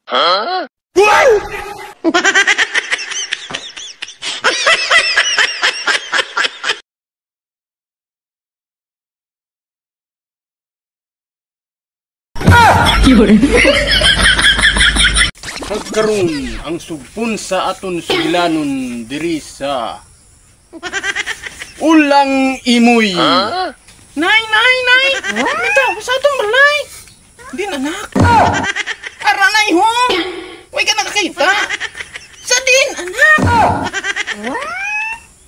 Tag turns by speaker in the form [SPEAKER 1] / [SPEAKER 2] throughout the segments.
[SPEAKER 1] Huh?
[SPEAKER 2] Nagkaroon ang sugpon sa aton sugilanon diri sa ulang imoy.
[SPEAKER 1] Huh?
[SPEAKER 2] Nay! Minta ko sa atong balay. Hindi anak. Ara nay ho. Huwag ka nakakita. Sa din anak.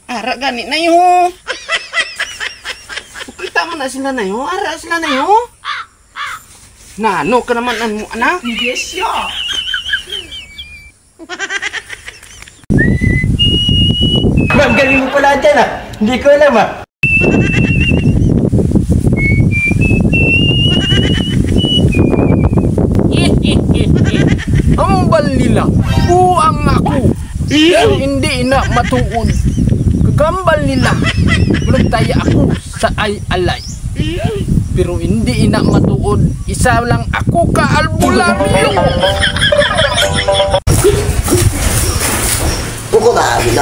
[SPEAKER 2] Ara gani nay ho. Kita mo na sila nay ho. Ara sila nay ho. Nano ka naman mo anak?
[SPEAKER 3] Yes, ya.
[SPEAKER 4] Ma'am, galing mo pala dyan ah. Hindi ko alam ah.
[SPEAKER 2] Ambal nila, buang ako. Pero hindi na matuod. Kagambal nila, nagtaya ako sa ay-alay. Pero hindi na matuod. Isa lang ako kaalbulamyo.
[SPEAKER 4] Buko na amin.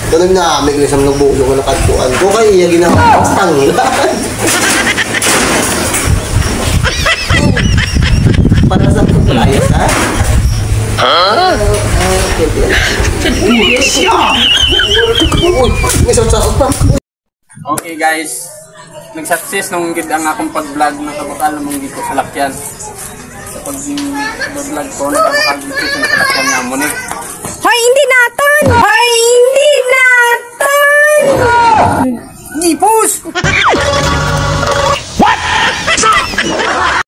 [SPEAKER 4] Ganun na amin isang nabulo ko na katuan ko kaya iya ginawa ko tanglan. Para sa paglayas ha?
[SPEAKER 1] Huh?
[SPEAKER 3] Yes, ya.
[SPEAKER 4] Uy, may saot pa.
[SPEAKER 2] Okay guys, nag-success nung gid ang akong pag-vlog na kabakal mong dito sa lakyan. Sa pag-vlog ko na kabakal dito sa lakyan nga mo ni.
[SPEAKER 3] Hoy, hindi naton! Hoy, hindi naton!
[SPEAKER 2] Gipus!